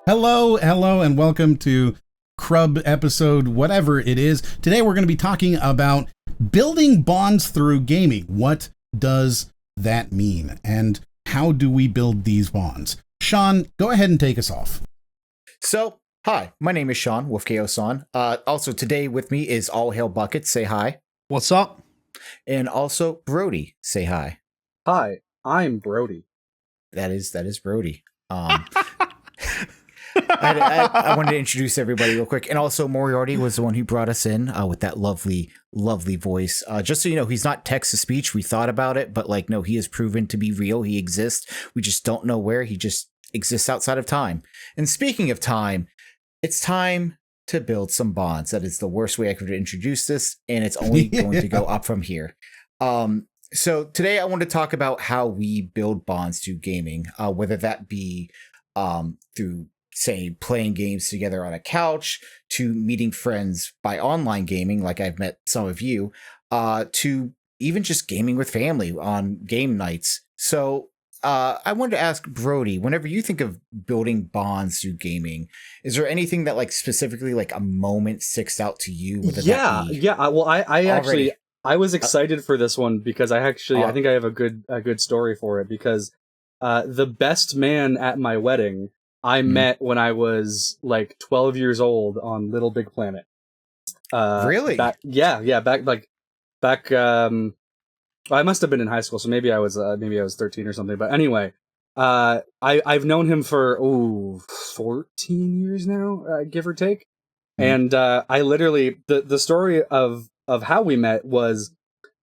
Hello, and welcome to Crub episode, whatever it is. Today we're going to be talking about building bonds through gaming. What does that mean? And how do we build these bonds? Sean, go ahead and take us off. So, hi, my name is Sean, Wolfko-san. Also, today with me is All Hail Bucket. Say hi. What's up? And also, Brody. Say hi. Hi, I'm Brody. That is Brody. I wanted to introduce everybody real quick. And also, Moriarty was the one who brought us in with that lovely voice. Just so you know, he's not text-to-speech. We thought about it, but no, he is proven to be real. He exists. We just don't know where. He just exists outside of time. And speaking of time, it's time to build some bonds. That is the worst way I could introduce this, and it's only going to go up from here. So today I want to talk about how we build bonds through gaming, whether that be through, say, playing games together on a couch, to meeting friends by online gaming, like I've met some of you, to even just gaming with family on game nights. So I wanted to ask Brody, whenever you think of building bonds through gaming, is there anything that specifically a moment sticks out to you? Yeah. Well, I actually I was excited for this one because I think I have a good story for it, because the best man at my wedding I met when I was 12 years old on Little Big Planet. Really? Back I must have been in high school, so maybe I was 13 or something. But anyway, I've known him for 14 years now, give or take. And I literally the story of how we met was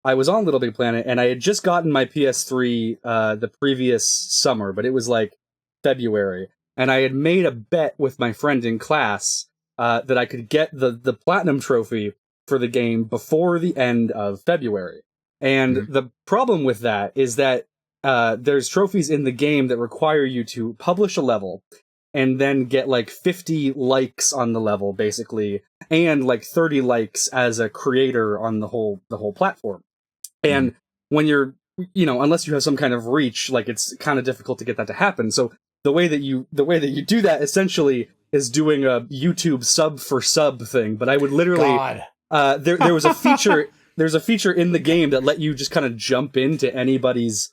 I was on Little Big Planet and I had just gotten my PS3 the previous summer, but it was February. And I had made a bet with my friend in class that I could get the platinum trophy for the game before the end of February. And the problem with that is that there's trophies in the game that require you to publish a level and then get 50 likes on the level, basically, and 30 likes as a creator on the whole platform. And when you're, unless you have some kind of reach, it's kind of difficult to get that to happen. So the way that you do that essentially is doing a YouTube sub for sub thing. But I would literally there was a feature there's a feature in the game that let you just kind of jump into anybody's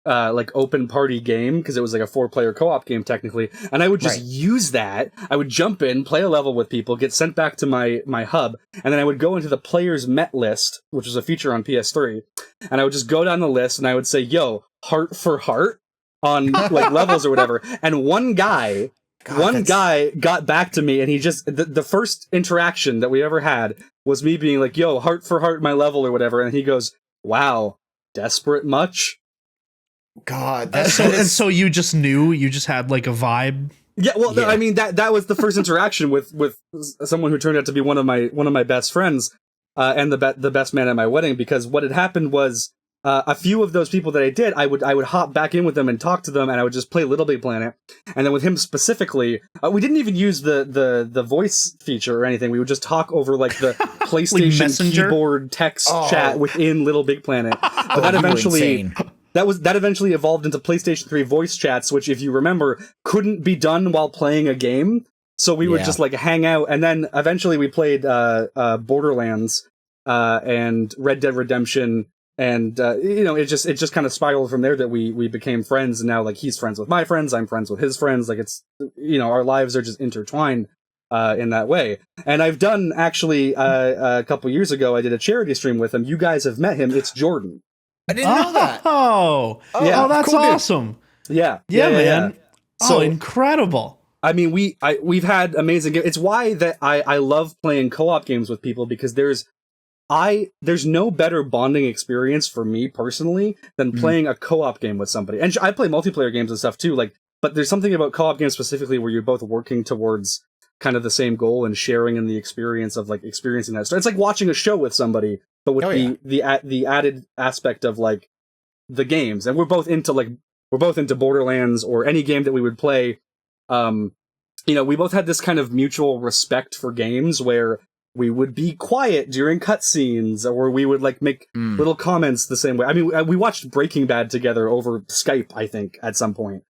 open party game, because it was a 4-player co-op game technically, and I would just use that. I would jump in, play a level with people, get sent back to my hub, and then I would go into the players met list, which was a feature on PS3, and I would just go down the list and I would say, yo, heart for heart on levels or whatever. And one guy got back to me, and he just the first interaction that we ever had was me being yo, heart for heart my level or whatever, and he goes, wow, desperate much? God, that's and so you just knew, you just had a vibe. Yeah, well, yeah. I mean that was the first interaction with someone who turned out to be one of my best friends, and the best man at my wedding. Because what had happened was, a few of those people that I did, I would hop back in with them and talk to them, and I would just play Little Big Planet. And then with him specifically, we didn't even use the voice feature or anything. We would just talk over the PlayStation keyboard text chat within Little Big Planet. But that eventually evolved into PlayStation 3 voice chats, which, if you remember, couldn't be done while playing a game. So we would just hang out, and then eventually we played Borderlands and Red Dead Redemption. And it just kind of spiraled from there that we became friends, and now he's friends with my friends, I'm friends with his friends. It's our lives are just intertwined in that way. And I've done actually a couple years ago, I did a charity stream with him. You guys have met him. It's Jordan. I didn't know that. Yeah. Oh, that's cool, awesome. Yeah, man. So incredible. I mean, we've had amazing games. It's why that I love playing co-op games with people, because there's no better bonding experience for me personally than playing a co-op game with somebody. And I play multiplayer games and stuff too, but there's something about co-op games specifically where you're both working towards kind of the same goal and sharing in the experience of experiencing that. So it's like watching a show with somebody, but with the added aspect of the games. And we're both into Borderlands or any game that we would play. We both had this kind of mutual respect for games where we would be quiet during cutscenes, or we would make little comments the same way. I mean, we watched Breaking Bad together over Skype, I think, at some point.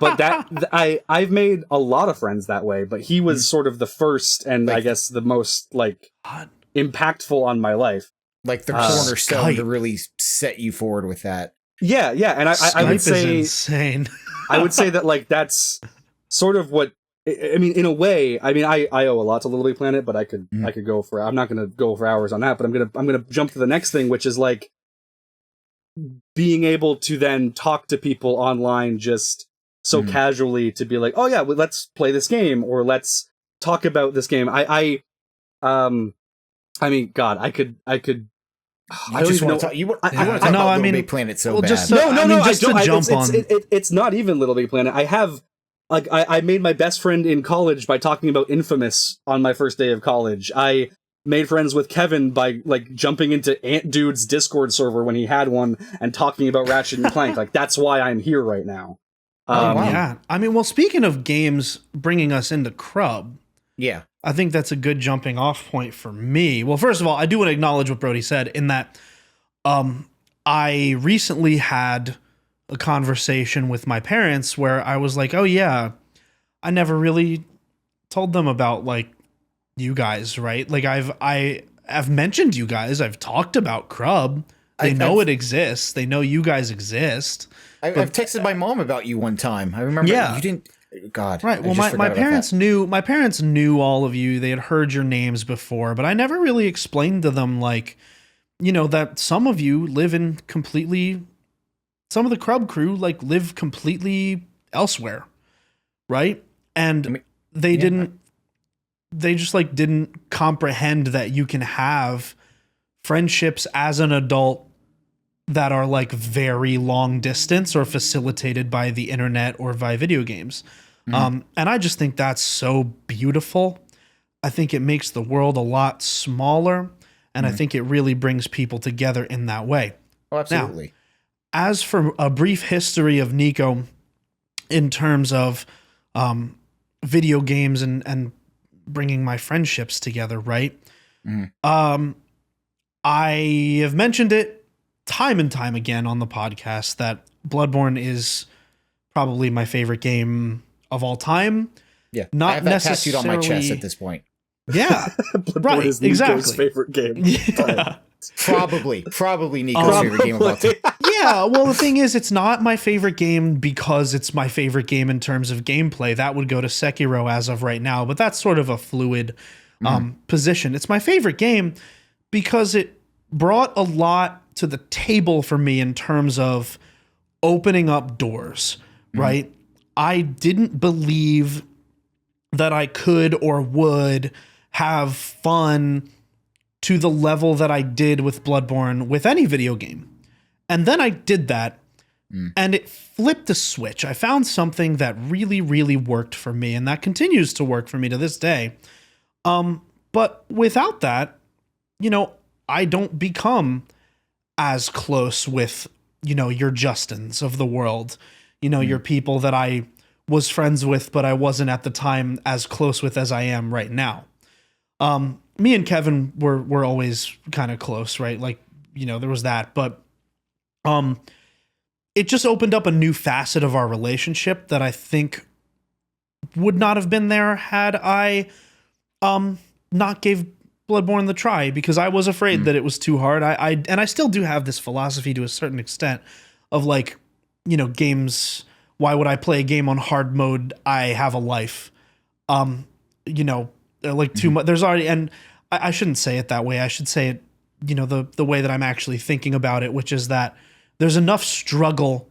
but I've made a lot of friends that way, but he was sort of the first and I guess the most like impactful on my life. Like the cornerstone to really set you forward with that. Yeah, and I would say insane. I would say that like that's sort of what I mean in a way. I mean I owe a lot to Little Big Planet, but I could go for I'm not going to go for hours on that, but I'm going to jump to the next thing, which is like being able to then talk to people online just so casually to be like, oh yeah, well, let's play this game or let's talk about this game. I mean, God, I could. I don't even know. You want to talk about Little Big Planet so bad. Just, no. Just to jump on. It's not even Little Big Planet. I have, like, I made my best friend in college by talking about Infamous on my first day of college. I made friends with Kevin by, like, jumping into Ant Dude's Discord server when he had one and talking about Ratchet and Clank. Like, that's why I'm here right now. Wow. Yeah. I mean, well, speaking of games bringing us into Crub. Yeah. I think that's a good jumping off point for me. Well, first of all, I do want to acknowledge what Brody said in that I recently had a conversation with my parents where I was like, oh yeah, I never really told them about like you guys, right? Like I've mentioned you guys. I've talked about Crub. They know it exists. They know you guys exist. I've texted my mom about you one time. I remember you didn't. God. Right. Well, my parents knew all of you. They had heard your names before, but I never really explained to them, like, you know, that some of you live in some of the Crub crew, like, live completely elsewhere. Right. And they just like didn't comprehend that you can have friendships as an adult that are like very long distance or facilitated by the internet or by video games. And I just think that's so beautiful. I think it makes the world a lot smaller, and I think it really brings people together in that way. Oh, absolutely. Now, as for a brief history of Nicco in terms of video games and bringing my friendships together, right? I have mentioned it time and time again on the podcast that Bloodborne is probably my favorite game of all time. Yeah, not I have that necessarily tattooed on my chest at this point. Yeah, Bloodborne is Nico's favorite game. Yeah. Probably Nicco's favorite game of all time. Yeah, well, the thing is, it's not my favorite game because it's my favorite game in terms of gameplay. That would go to Sekiro as of right now, but that's sort of a fluid position. It's my favorite game because it brought a lot to the table for me in terms of opening up doors, right? I didn't believe that I could or would have fun to the level that I did with Bloodborne with any video game. And then I did that and it flipped a switch. I found something that really, really worked for me, and that continues to work for me to this day. But without that, you know, I don't become as close with, you know, your Justins of the world, you know, your people that I was friends with, but I wasn't at the time as close with as I am right now. Me and Kevin were always kind of close, right? Like, you know, there was that, but it just opened up a new facet of our relationship that I think would not have been there had I not gave Bloodborne the try, because I was afraid that it was too hard. I still do have this philosophy to a certain extent of like, you know, games. Why would I play a game on hard mode? I have a life. You know, like too much. There's already, and I shouldn't say it that way. I should say it, you know, the way that I'm actually thinking about it, which is that there's enough struggle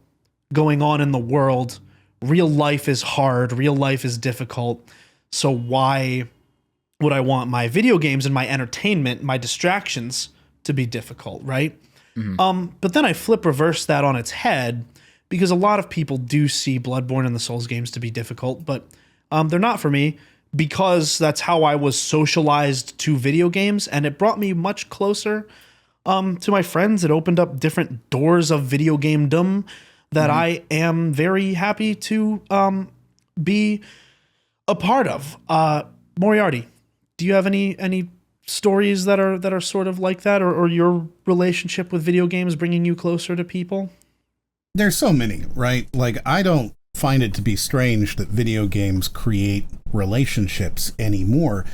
going on in the world. Real life is hard. Real life is difficult. So why would I want my video games and my entertainment, my distractions to be difficult, right? But then I reverse that on its head, because a lot of people do see Bloodborne and the Souls games to be difficult, but they're not for me, because that's how I was socialized to video games, and it brought me much closer to my friends. It opened up different doors of video gamedom that I am very happy to be a part of. Moriarty, do you have any stories that are sort of like that, or your relationship with video games bringing you closer to people? There's so many, right? Like, I don't find it to be strange that video games create relationships anymore.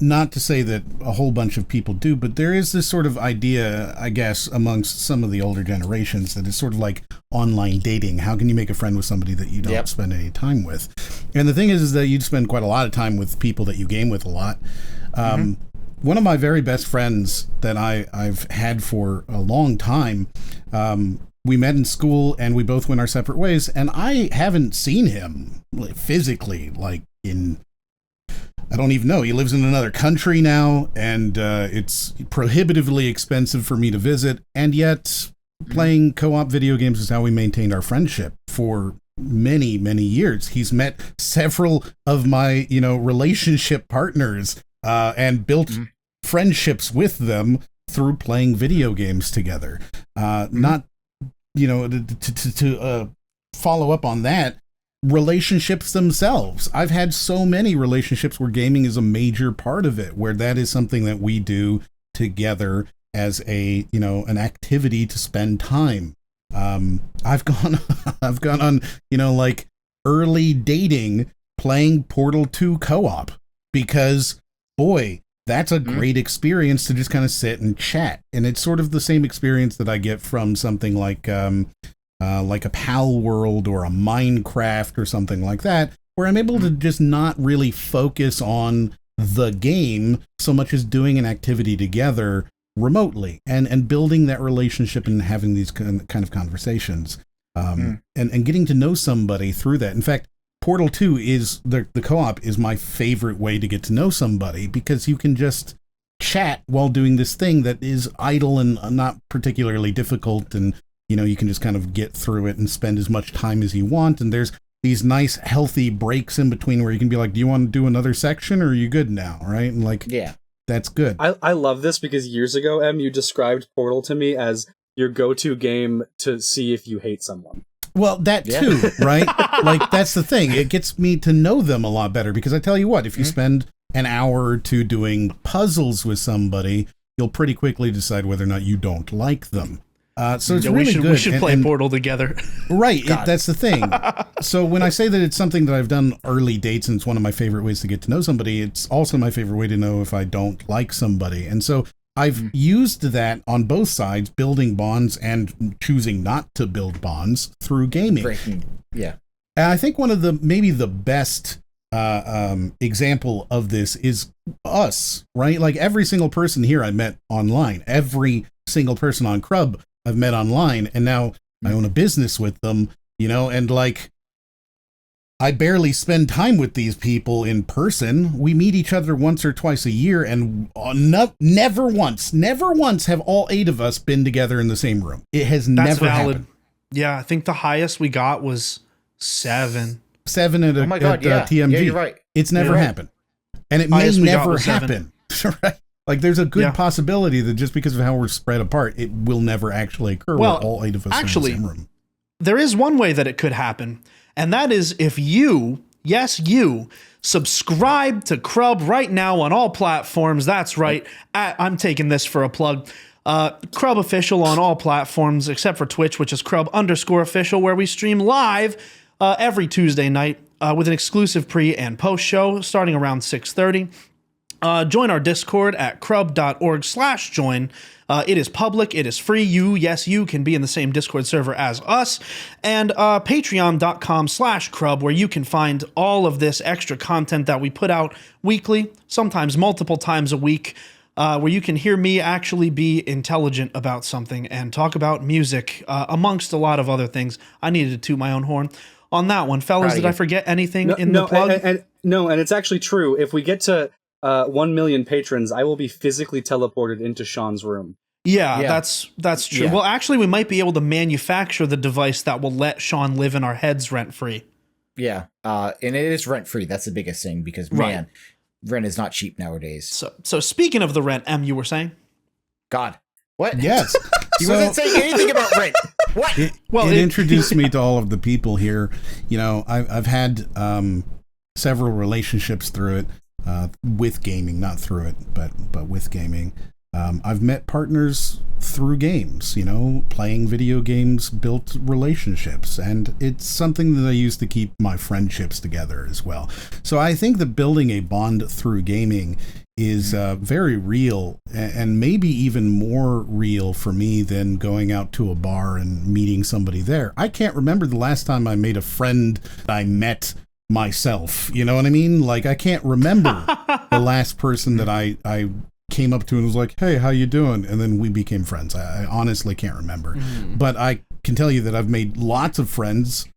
Not to say that a whole bunch of people do, but there is this sort of idea, I guess, amongst some of the older generations that is sort of like online dating. How can you make a friend with somebody that you don't spend any time with? And the thing is that you spend quite a lot of time with people that you game with a lot. One of my very best friends that I've had for a long time, we met in school and we both went our separate ways, and I haven't seen him physically in, I don't even know. He lives in another country now, and it's prohibitively expensive for me to visit. And yet, playing co-op video games is how we maintained our friendship for many, many years. He's met several of my, relationship partners and built friendships with them through playing video games together. Not, to follow up on that, relationships themselves. I've had so many relationships where gaming is a major part of it, where that is something that we do together as a, an activity to spend time. I've gone on, early dating playing Portal 2 co-op because, boy, that's a great experience to just kind of sit and chat. And it's sort of the same experience that I get from something like a Pal World or a Minecraft or something like that, where I'm able to just not really focus on the game so much as doing an activity together remotely and building that relationship and having these kind of conversations and getting to know somebody through that. In fact, Portal 2 is the co-op is my favorite way to get to know somebody, because you can just chat while doing this thing that is idle and not particularly difficult, and you can just kind of get through it and spend as much time as you want. And there's these nice, healthy breaks in between where you can be like, do you want to do another section or are you good now? Right. And that's good. I love this because years ago, Em, you described Portal to me as your go-to game to see if you hate someone. Well, that too, right? That's the thing. It gets me to know them a lot better, because I tell you what, if you spend an hour or two doing puzzles with somebody, you'll pretty quickly decide whether or not you don't like them. So it's really good. We should play Portal together. Right. That's the thing. So when I say that it's something that I've done early dates and it's one of my favorite ways to get to know somebody, it's also my favorite way to know if I don't like somebody. And so I've used that on both sides, building bonds and choosing not to build bonds through gaming. Yeah. And I think one of maybe the best example of this is us, right? Like every single person here I met online, every single person on Crub I've met online, and now I own a business with them, and I barely spend time with these people in person. We meet each other once or twice a year, and never once have all 8 of us been together in the same room. It has never happened. Yeah, I think the highest we got was 7. 7 at TMG. Yeah, you're right. It's never happened. And it may never happen. Right? Like, there's a good possibility that just because of how we're spread apart, it will never actually occur with all 8 of us in the same room. There is one way that it could happen, and that is if you, yes, you, subscribe to Crub right now on all platforms. That's right. I'm taking this for a plug. Crub Official on all platforms except for Twitch, which is Crub_official, where we stream live every Tuesday night with an exclusive pre and post show starting around 6:30. Join our Discord at crub.org/join. It is public. It is free. You can be in the same Discord server as us. And patreon.com/crub, where you can find all of this extra content that we put out weekly, sometimes multiple times a week, where you can hear me actually be intelligent about something and talk about music, amongst a lot of other things. I needed to toot my own horn on that one. Fellas, did I forget anything in the plug? And it's actually true. If we get to 1 million patrons, I will be physically teleported into Sean's room. Yeah. That's true. Yeah. Well, actually, we might be able to manufacture the device that will let Sean live in our heads rent-free. Yeah, and it is rent-free. That's the biggest thing, because, man, rent is not cheap nowadays. So speaking of the rent, Em, you were saying? God. What? Yes. He wasn't saying anything about rent. What? It introduced me to all of the people here. I've had several relationships through it. With gaming, not through it, but with gaming. I've met partners through games, you know, playing video games built relationships, and it's something that I use to keep my friendships together as well. So I think that building a bond through gaming is very real, and maybe even more real for me than going out to a bar and meeting somebody there. I can't remember the last time I made a friend I met myself. You know what I mean? Like, I can't remember the last person that I came up to and was like, hey, how you doing? And then we became friends. I honestly can't remember. But I can tell you that I've made lots of friends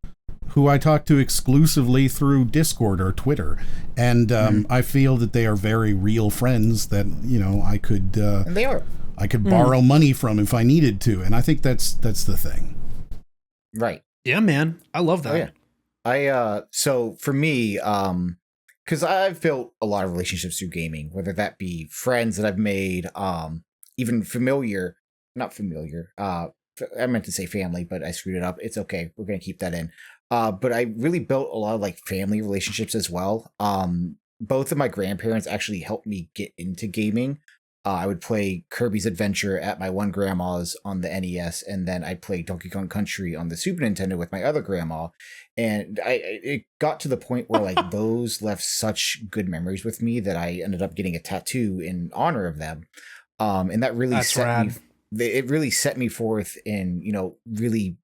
who I talk to exclusively through Discord or Twitter. And I feel that they are very real friends that, you know, I could and they are. I could borrow money from if I needed to. And I think that's the thing. Right. Yeah, man. I love that. Oh, yeah. So for me, because I've built a lot of relationships through gaming, whether that be friends that I've made, even not familiar. I meant to say family, but I screwed it up. It's okay. We're going to keep that in. But I really built a lot of like family relationships as well. Both of my grandparents actually helped me get into gaming. I would play Kirby's Adventure at my one grandma's on the NES, and then I'd play Donkey Kong Country on the Super Nintendo with my other grandma. And it got to the point where like those left such good memories with me that I ended up getting a tattoo in honor of them. And that really it really set me forth in, you know, really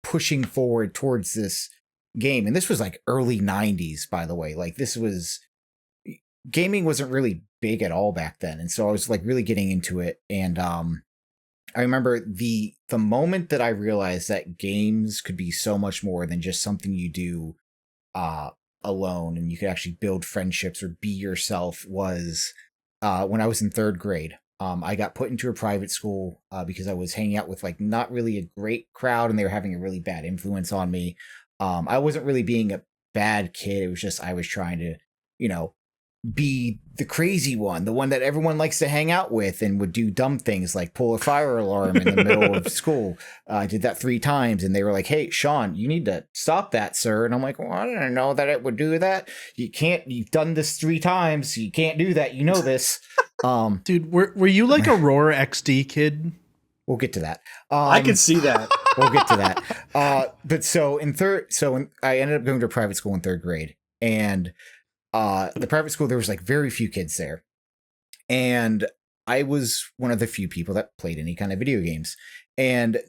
pushing forward towards this game. And this was like early 90s, by the way. Like, gaming wasn't really big at all back then, and so I was like really getting into it. And I remember the moment that I realized that games could be so much more than just something you do alone, and you could actually build friendships or be yourself, was when I was in third grade. I got put into a private school because I was hanging out with like not really a great crowd, and they were having a really bad influence on me. I wasn't really being a bad kid. It was just I was trying to, you know, be the crazy one, the one that everyone likes to hang out with, and would do dumb things like pull a fire alarm in the middle of school. I did that 3 times, and they were like, hey, Sean, you need to stop that, sir. And I'm like, well, I didn't know that it would do that. You've done this 3 times. You can't do that. You know this. Dude, were you like a Roar XD kid? We'll get to that. I can see that. We'll get to that. But so I ended up going to a private school in third grade, and the private school, there was like very few kids there, and I was one of the few people that played any kind of video games, and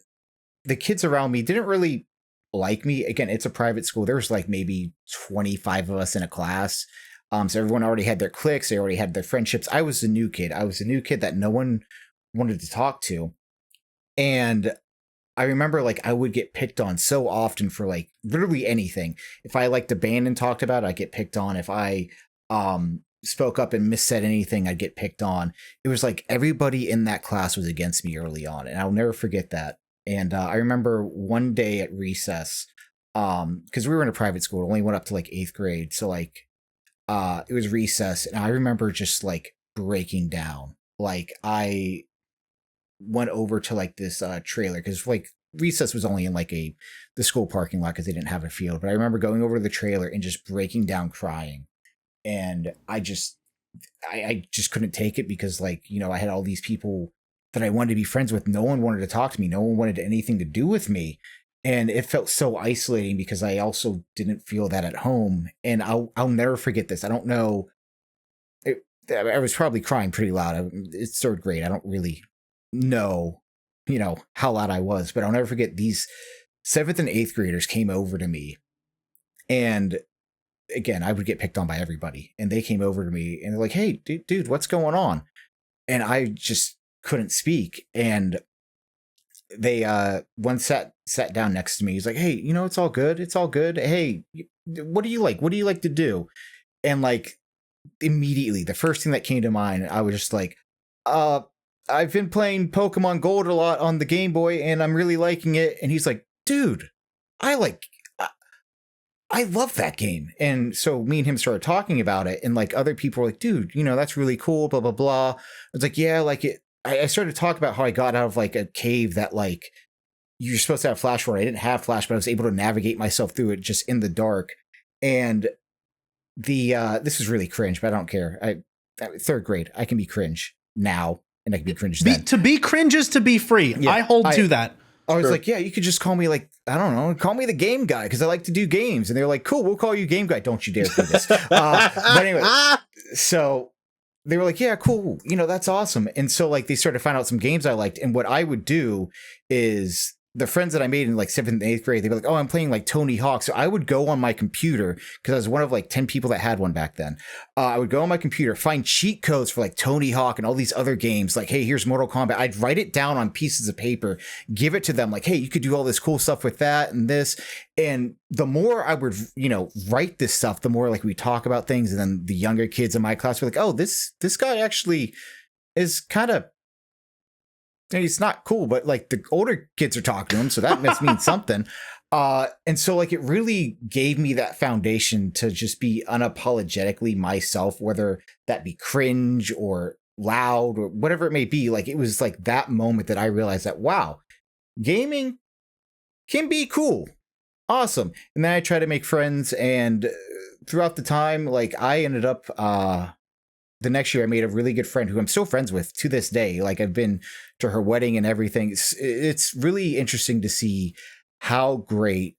the kids around me didn't really like me. Again, it's a private school. There was like maybe 25 of us in a class. So everyone already had their cliques. They already had their friendships. I was the new kid. I was the new kid that no one wanted to talk to. And I remember like I would get picked on so often for like literally anything. If I liked a band and talked about it, I'd get picked on. If I spoke up and missaid anything, I'd get picked on. It was like everybody in that class was against me early on, and I'll never forget that. And I remember one day at recess, because we were in a private school, it only went up to like 8th grade. So like it was recess, and I remember just like breaking down. Like I went over to like this trailer, because like recess was only in like the school parking lot because they didn't have a field. But I remember going over to the trailer and just breaking down crying. And I just couldn't take it, because like, you know, I had all these people that I wanted to be friends with. No one wanted to talk to me. No one wanted anything to do with me. And it felt so isolating, because I also didn't feel that at home. And I'll never forget this. I don't know. I was probably crying pretty loud. It's third grade. I don't really know, you know, how loud I was, but I'll never forget these 7th and 8th graders came over to me. And again, I would get picked on by everybody, and they came over to me and they're like, hey, dude, what's going on? And I just couldn't speak. And they one sat down next to me. He's like, hey, you know, it's all good. It's all good. Hey, what do you like? What do you like to do? And like immediately the first thing that came to mind, I was just like, I've been playing Pokemon Gold a lot on the Game Boy, and I'm really liking it. And he's like, dude, I love that game. And so me and him started talking about it, and like other people were like, dude, you know, that's really cool, blah, blah, blah. I was like, yeah, like it. I started to talk about how I got out of like a cave that like you're supposed to have flash for. I didn't have flash, but I was able to navigate myself through it just in the dark. And this is really cringe, but I don't care. Third grade, I can be cringe now. and I could be cringe then. To be cringe is to be free. Yeah, I hold to that. I was like, yeah, you could just call me like, I don't know, call me the game guy because I like to do games. And they're like, cool, we'll call you game guy. Don't you dare do this. But anyway, so they were like, yeah, cool. You know, that's awesome. And so like they started to find out some games I liked. And what I would do is the friends that I made in like 7th and 8th grade, they'd be like, oh, I'm playing like Tony Hawk. So I would go on my computer because I was one of like 10 people that had one back then. I would go on my computer, find cheat codes for like Tony Hawk and all these other games. Like, hey, here's Mortal Kombat. I'd write it down on pieces of paper, give it to them. Like, hey, you could do all this cool stuff with that and this. And the more I would, you know, write this stuff, the more like we talk about things. And then the younger kids in my class were like, oh, this guy actually is kind of, he's not cool, but like the older kids are talking to him, so that must mean something. And so like it really gave me that foundation to just be unapologetically myself, whether that be cringe or loud or whatever it may be. Like it was like that moment that I realized that, wow, gaming can be cool. Awesome. And then I tried to make friends, and throughout the time, like I ended up the next year I made a really good friend who I'm still friends with to this day. Like I've been to her wedding and everything. It's really interesting to see how great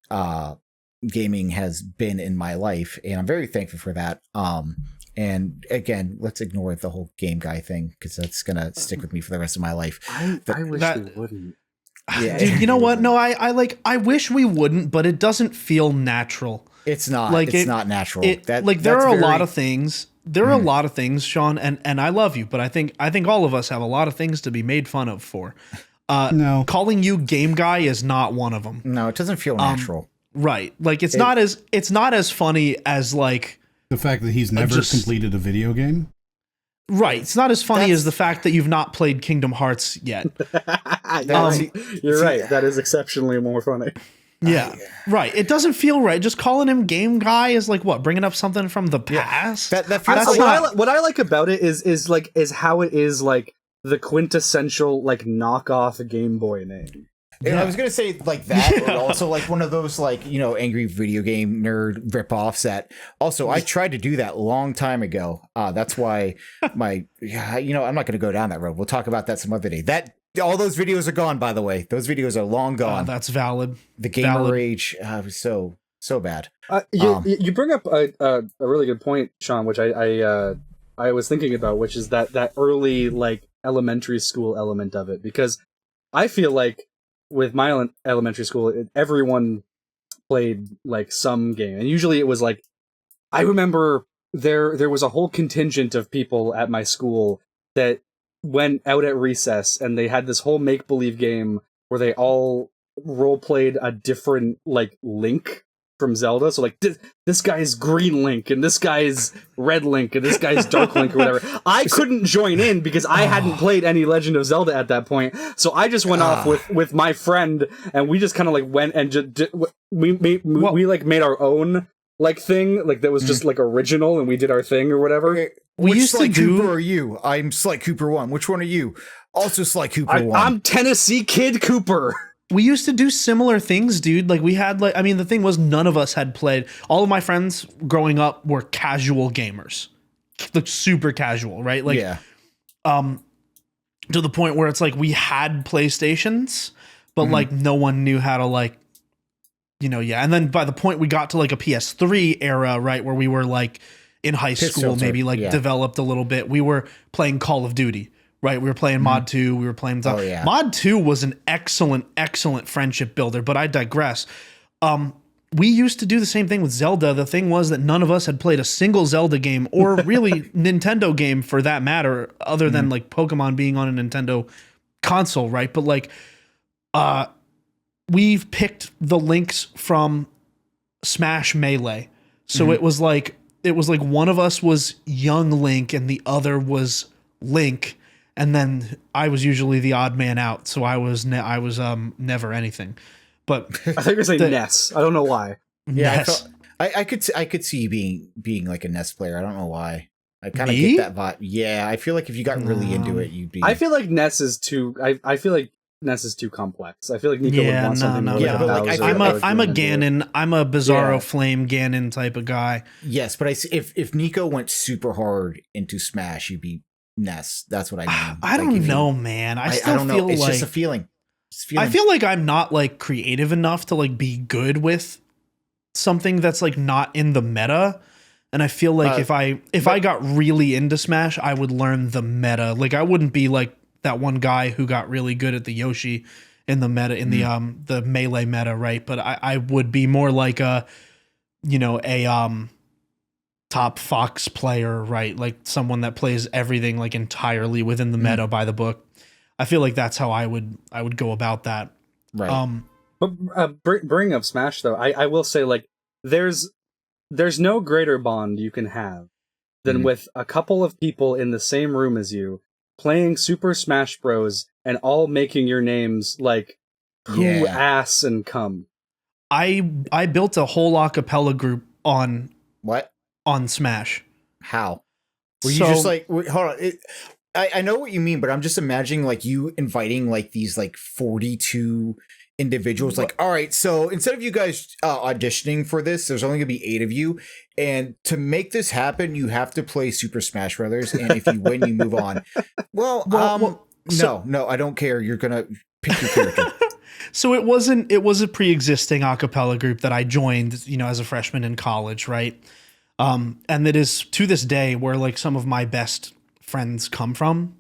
gaming has been in my life, and I'm very thankful for that. And again, let's ignore the whole game guy thing because that's gonna stick with me for the rest of my life. I wish we wouldn't. Yeah. Dude, you know what? No, I wish we wouldn't, but it doesn't feel natural. It's not. Like it's not natural. There are a lot of things. There are a lot of things, Sean, and I love you, but I think all of us have a lot of things to be made fun of for. No, calling you game guy is not one of them. No, it doesn't feel natural. Right. Like it's not as funny as like the fact that he's never completed a video game. Right. It's not as funny as the fact that you've not played Kingdom Hearts yet. You're right. That is exceptionally more funny. Yeah, right. It doesn't feel right. Just calling him game guy is like what? Bringing up something from the past. Yeah. That feels what I like about it is how it is like the quintessential like knockoff Game Boy name. And I was gonna say like that, but also like one of those like, you know, angry video game nerd ripoffs that also I tried to do that long time ago. That's why you know, I'm not gonna go down that road. We'll talk about that some other day. All those videos are gone, by the way. Those videos are long gone. That's valid. The gamer rage was so bad. You bring up a really good point, Sean, which I was thinking about, which is that early like elementary school element of it, because I feel like with my elementary school, everyone played like some game, and usually it was like I remember there was a whole contingent of people at my school that went out at recess and they had this whole make-believe game where they all role-played a different like Link from Zelda. So like this guy's Green Link and this guy's Red Link and this guy's Dark Link or whatever. I couldn't join in because I hadn't played any Legend of Zelda at that point. So I just went off with my friend, and we just kind of like went and we made our own like thing, like that was just like original, and we did our thing or whatever. Okay. Which Sly Cooper are you? I'm Sly Cooper 1. Which one are you? Also Sly Cooper 1. I'm Tennessee Kid Cooper. We used to do similar things, dude. Like we had like, I mean, the thing was none of us had played. All of my friends growing up were casual gamers. Like super casual, right? Like, to the point where it's like we had PlayStations, but like no one knew how to like, you know, And then by the point we got to like a PS3 era, right, where we were like in high school, maybe like developed a little bit, we were playing Call of Duty, right? We were playing Mod 2. We were playing Mod 2 was an excellent friendship builder, but I digress. We used to do the same thing with Zelda. The thing was that none of us had played a single Zelda game or really Nintendo game for that matter, other than like Pokemon being on a Nintendo console, right? But like, we've picked the links from Smash Melee. So it was like one of us was young Link and the other was Link. And then I was usually the odd man out. So I was never anything. But I think you're saying Ness. I don't know why. Yeah, I could see you being like a Ness player. I don't know why. I kind of get that vibe. Yeah, I feel like if you got really into it, you'd be. I feel like Ness is too. I feel like Ness is too complex. I feel like Nicco would want something more. Yeah, but like I'm a Ganon. I'm a Bizarro Flame Ganon type of guy. Yes, but if Nicco went super hard into Smash, you'd be ness. That's what I mean. I don't know, man. I don't know. feel It's like just a feeling. I feel like I'm not like creative enough to like be good with something that's like not in the meta. And I feel like if I got really into Smash, I would learn the meta. Like I wouldn't be like that one guy who got really good at the Yoshi in the meta, in the melee meta, right? But I would be more like a top Fox player, right? Like someone that plays everything like entirely within the meta by the book. I feel like that's how I would go about that. Right. But bringing up Smash though, I will say like there's no greater bond you can have than with a couple of people in the same room as you playing Super Smash Bros. And all making your names like who, ass, and come. I built a whole acapella group on what? On Smash. How? Were you just like, hold on? I know what you mean, but I'm just imagining like you inviting like these like 42 individuals. Like, all right, so instead of you guys auditioning for this, there's only gonna be 8 of you, and to make this happen, you have to play Super Smash Brothers, and if you win, you move on. Well, no, I don't care. You're gonna pick your character. So it was a pre-existing a cappella group that I joined, as a freshman in college, right? And it is to this day where like some of my best friends come from.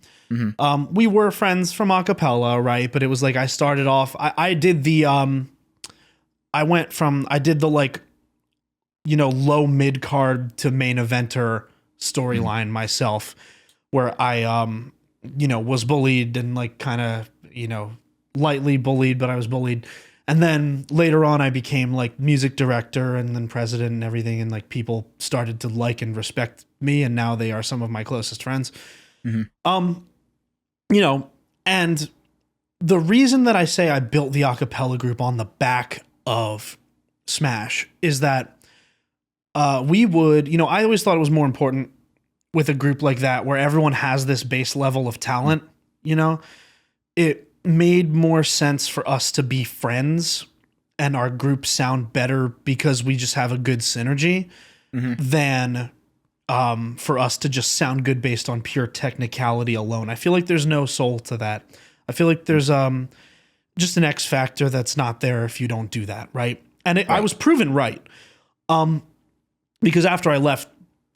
We were friends from a cappella, right? But it was like I started off. I did the like low mid card to main eventer storyline myself, where I was bullied and like kind of lightly bullied, but I was bullied. And then later on I became like music director and then president and everything, and like people started to like and respect me, and now they are some of my closest friends. And the reason that I say I built the a cappella group on the back of Smash is that we would, I always thought it was more important with a group like that where everyone has this base level of talent, it made more sense for us to be friends and our group sound better because we just have a good synergy than for us to just sound good based on pure technicality alone. I feel like there's no soul to that. I feel like there's just an X factor that's not there if you don't do that, right? And I was proven right. Because after I left,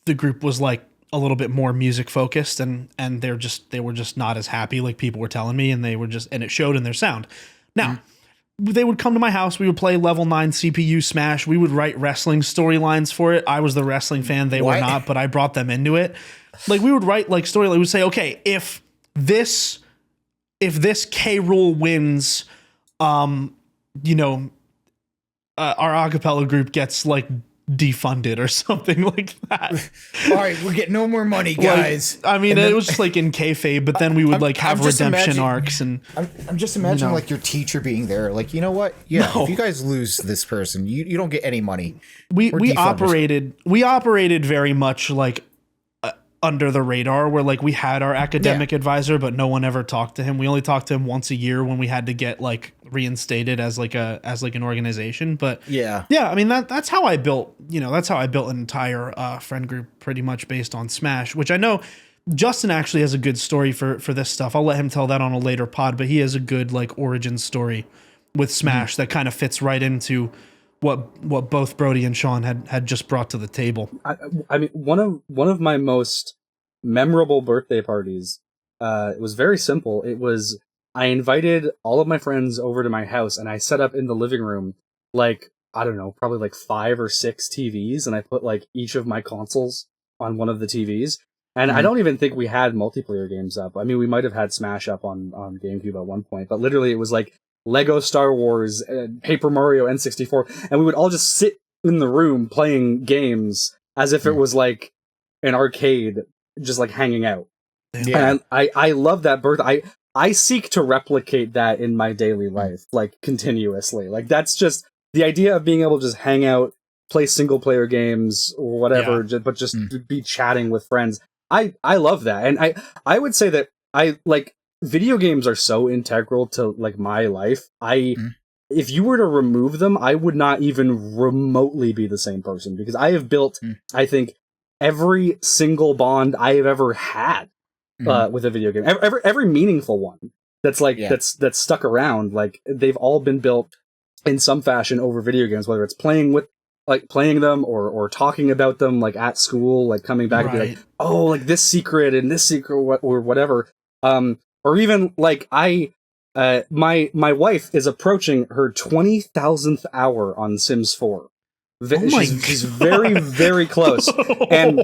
the group was like a little bit more music focused, and they were just not as happy, like people were telling me, and it showed in their sound. Now, they would come to my house, we would play level 9 CPU Smash, we would write wrestling storylines for it. I was the wrestling fan, they were not, but I brought them into it. Like we would write like storyline, we would say, okay, if this K Rool wins, our acapella group gets like defunded or something like that. All right, we're getting no more money, guys. Like, I mean, it was just like in kayfabe, but then we would have redemption arcs, and I'm just imagining like your teacher being there, like, you know what? Yeah, if you guys lose this person, you don't get any money. We operated very much like under the radar, where like we had our academic advisor, but no one ever talked to him. We only talked to him once a year when we had to get like reinstated as like an organization. But yeah, I mean that's how I built, an entire friend group pretty much based on Smash, which I know Justin actually has a good story for this stuff. I'll let him tell that on a later pod, but he has a good like origin story with Smash that kind of fits right into what both Brody and Sean had just brought to the table. I mean, one of my most memorable birthday parties, it was very simple. It was, I invited all of my friends over to my house, and I set up in the living room, like, I don't know, probably like 5 or 6 TVs, and I put like each of my consoles on one of the TVs. And I don't even think we had multiplayer games up. I mean, we might have had Smash up on GameCube at one point, but literally it was like Lego Star Wars, Paper Mario N64, and we would all just sit in the room playing games as if it was like an arcade, just like hanging out. Yeah. And I love that birth. I seek to replicate that in my daily life, like continuously. Like that's just the idea of being able to just hang out, play single player games or whatever, but just be chatting with friends. I love that. And I would say that I like video games are so integral to like my life. If you were to remove them, I would not even remotely be the same person, because I have built, I think, every single bond I have ever had with a video game. Every meaningful one that's like that's stuck around, like they've all been built in some fashion over video games, whether it's playing them or talking about them like at school, like coming back and be like, oh, like this secret and this secret or whatever. Or even like my wife is approaching her 20,000th hour on Sims 4. She's very, very close. And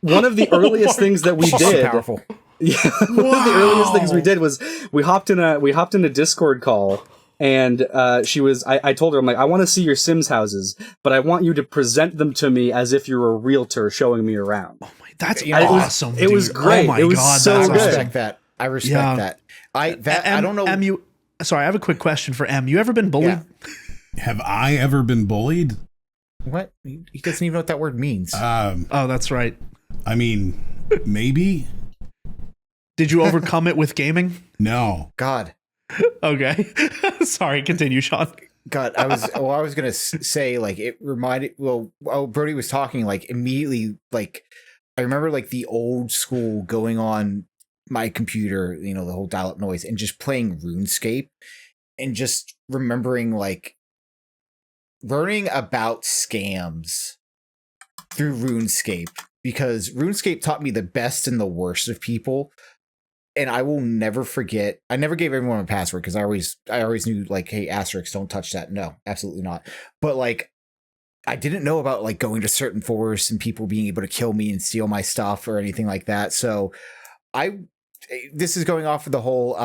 one of the earliest things that we did, powerful. Yeah, one of the earliest things we did was we hopped in a Discord call, and I told her, I'm like, I want to see your Sims houses, but I want you to present them to me as if you're a realtor showing me around. Oh my, that's awesome. It was great. Oh my it was God, so that's good. I respect that. I respect that. I don't know. Sorry, I have a quick question for M. You ever been bullied? Yeah. Have I ever been bullied? What? He doesn't even know what that word means. Oh, that's right. I mean, maybe. Did you overcome it with gaming? No. God. Okay. Sorry, continue, Sean. God, I was gonna say, like, it reminded. Well, Brody was talking, like, immediately, like, I remember like the old school going on my computer, the whole dial-up noise, and just playing RuneScape, and just remembering like learning about scams through RuneScape, because RuneScape taught me the best and the worst of people. And I will never forget. I never gave everyone a password because I always knew, like, hey, asterisks, don't touch that. No, absolutely not. But like, I didn't know about like going to certain forests and people being able to kill me and steal my stuff or anything like that. So this is going off of the whole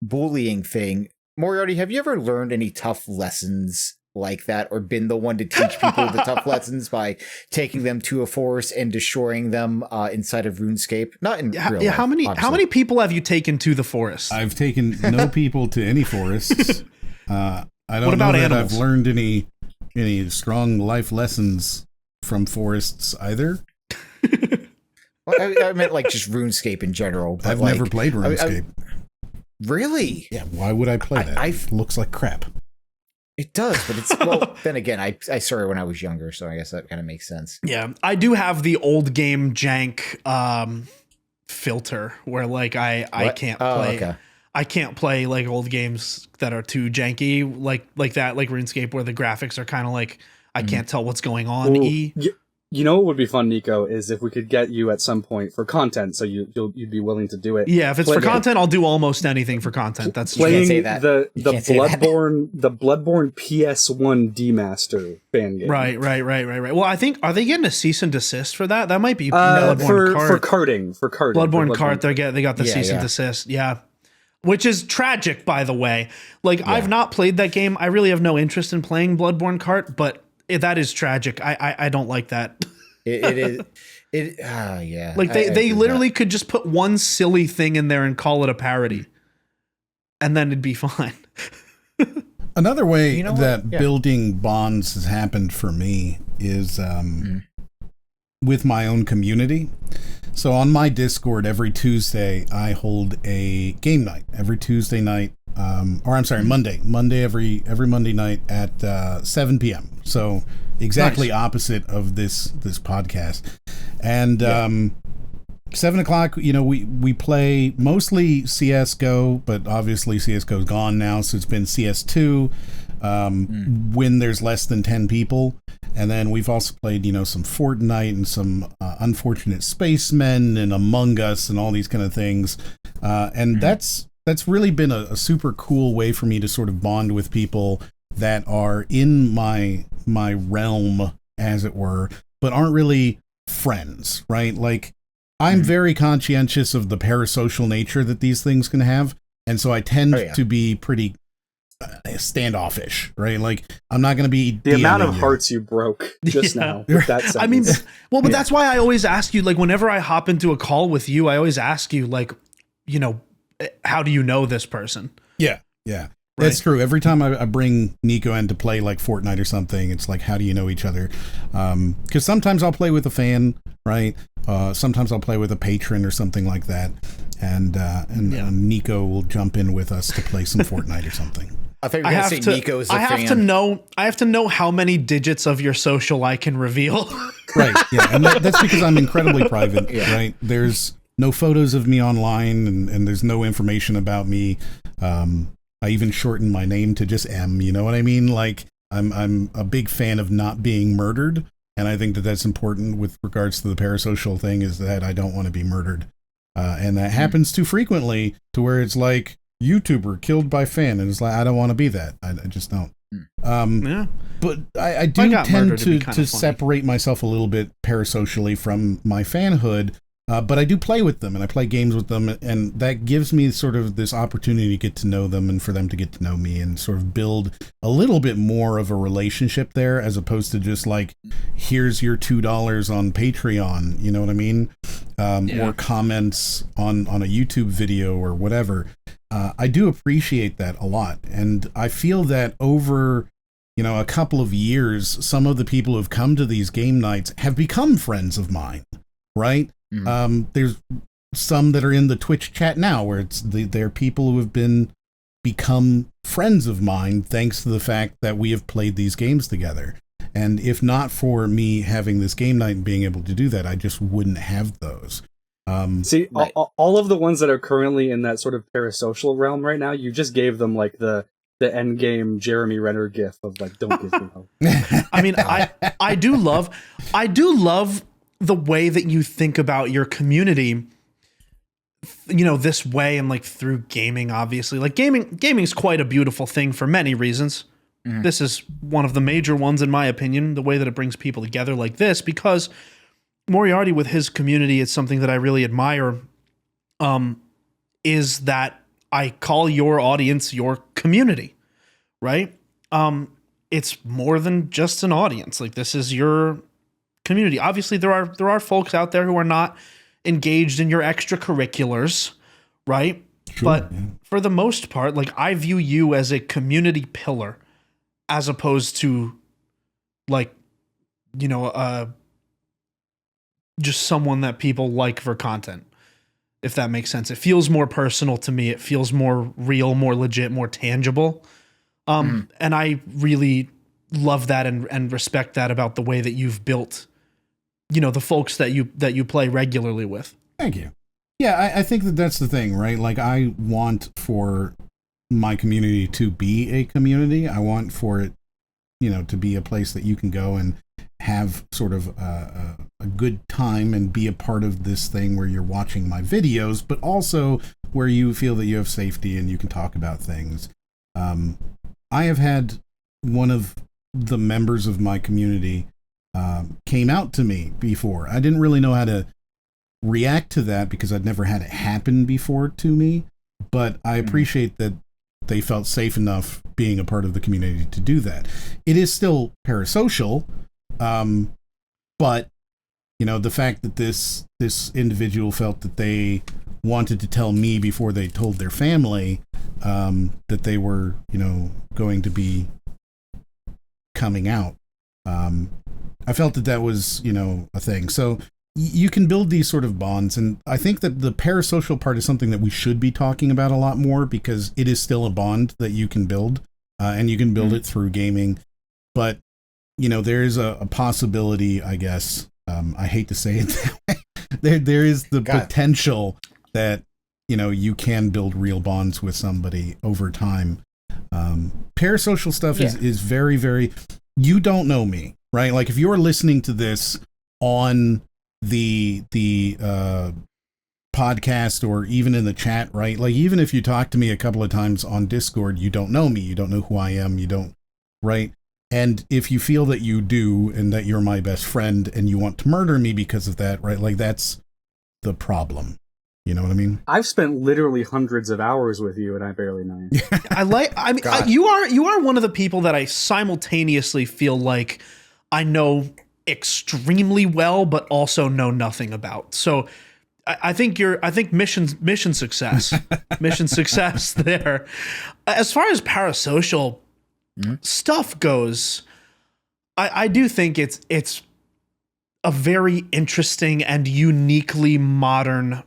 bullying thing. Moriarty, have you ever learned any tough lessons like that, or been the one to teach people the tough lessons by taking them to a forest and destroying them inside of RuneScape? Not in real life, how many people have you taken to the forest? I've taken no people to any forests. I don't about know that animals? I've learned any strong life lessons from forests either. Well, I meant like just RuneScape in general. But I've like, never played RuneScape. Really? Yeah, why would I play that? It looks like crap. It does, but it's, well, then again, I started when I was younger, so I guess that kind of makes sense. Yeah, I do have the old game jank filter where like I can't play. Okay. I can't play like old games that are too janky like that, like RuneScape, where the graphics are kind of like I can't tell what's going on. Well, you know what would be fun, Nicco, is if we could get you at some point for content, so you'd be willing to do it. Yeah, if it's for content, I'll do almost anything for content. That's playing the Bloodborne PS1 Demaster fan game. Right. Well, I think, are they getting a cease and desist for that? That might be Bloodborne Cart. For carting. Bloodborne Cart, they got the cease and desist. Yeah. Which is tragic, by the way. Like, I've not played that game. I really have no interest in playing Bloodborne Cart, but that is tragic. I don't like that. It is. Yeah. Like they literally could just put one silly thing in there and call it a parody, and then it'd be fine. Another way that building bonds has happened for me is with my own community. So on my Discord every Tuesday, I hold a game night every Tuesday night. Monday every Monday night at 7 p.m. So exactly opposite of this podcast. And 7 o'clock, we play mostly CS:GO, but obviously CS:GO's gone now, so it's been CS2 when there's less than 10 people. And then we've also played, some Fortnite and some Unfortunate Spacemen and Among Us and all these kind of things. And that's really been a super cool way for me to sort of bond with people that are in my realm, as it were, but aren't really friends, right? Like, I'm very conscientious of the parasocial nature that these things can have, and so I tend to be pretty standoffish, right? Like, I'm not going to be the amount of hearts you broke just now with that sentence. I mean, well, but that's why I always ask you, like, whenever I hop into a call with you, I always ask you, like, how do you know this person? Yeah. That's true. Every time I bring Nicco in to play like Fortnite or something, it's like, how do you know each other? Because sometimes I'll play with a fan, right? Sometimes I'll play with a patron or something like that, and Nicco will jump in with us to play some Fortnite or something. I think you're going to say Nico's a fan. I have to know how many digits of your social I can reveal. Right. Yeah, and that's because I'm incredibly private. Right. There's no photos of me online, and there's no information about me. I even shortened my name to just M. You know what I mean? Like, I'm a big fan of not being murdered, and I think that that's important with regards to the parasocial thing, is that I don't want to be murdered. And that happens too frequently to where it's like, YouTuber killed by fan, and it's like, I don't want to be that. I just don't. But I do tend to separate myself a little bit parasocially from my fanhood. But I do play with them, and I play games with them, and that gives me sort of this opportunity to get to know them and for them to get to know me and sort of build a little bit more of a relationship there, as opposed to just like, here's your $2 on Patreon, you know what I mean? Or comments on a YouTube video or whatever. I do appreciate that a lot. And I feel that over, a couple of years, some of the people who've come to these game nights have become friends of mine, right? There's some that are in the Twitch chat now where they're people who have become friends of mine thanks to the fact that we have played these games together. And if not for me having this game night and being able to do that, I just wouldn't have those. See, right. all of the ones that are currently in that sort of parasocial realm right now, you just gave them like the end game Jeremy Renner gif of like, don't give me hope. I mean, I do love the way that you think about your community, this way, and like through gaming, obviously. Like gaming is quite a beautiful thing for many reasons. Mm-hmm. This is one of the major ones, in my opinion, the way that it brings people together like this, because Moriarty with his community, it's something that I really admire, is that I call your audience your community, right? It's more than just an audience. Like, this is your community. Obviously, there are folks out there who are not engaged in your extracurriculars, right? Sure, but for the most part, like, I view you as a community pillar, as opposed to like, just someone that people like for content, if that makes sense. It feels more personal to me. It feels more real, more legit, more tangible. And I really love that and respect that about the way that you've built, the folks that you play regularly with. Thank you. Yeah, I think that's the thing, right? Like, I want for my community to be a community. I want for it, to be a place that you can go and have sort of a good time and be a part of this thing where you're watching my videos, but also where you feel that you have safety and you can talk about things. I have had one of the members of my community came out to me before. I didn't really know how to react to that because I'd never had it happen before to me, but I appreciate that they felt safe enough being a part of the community to do that. It is still parasocial, but the fact that this individual felt that they wanted to tell me before they told their family that they were, going to be coming out. I felt that was, a thing. So you can build these sort of bonds. And I think that the parasocial part is something that we should be talking about a lot more, because it is still a bond that you can build, and you can build it through gaming. But, there is a possibility, I guess. I hate to say it that way. There is the potential that, you can build real bonds with somebody over time. Parasocial stuff is very, very, you don't know me, right? Like, if you're listening to this on the podcast or even in the chat, right? Like, even if you talk to me a couple of times on Discord, you don't know me. You don't know who I am. You don't, right? And if you feel that you do and that you're my best friend and you want to murder me because of that, right? Like, that's the problem. You know what I mean? I've spent literally hundreds of hours with you and I barely know you. You are one of the people that I simultaneously feel like I know extremely well, but also know nothing about. So I think mission success, mission success there. As far as parasocial stuff goes, I do think it's a very interesting and uniquely modern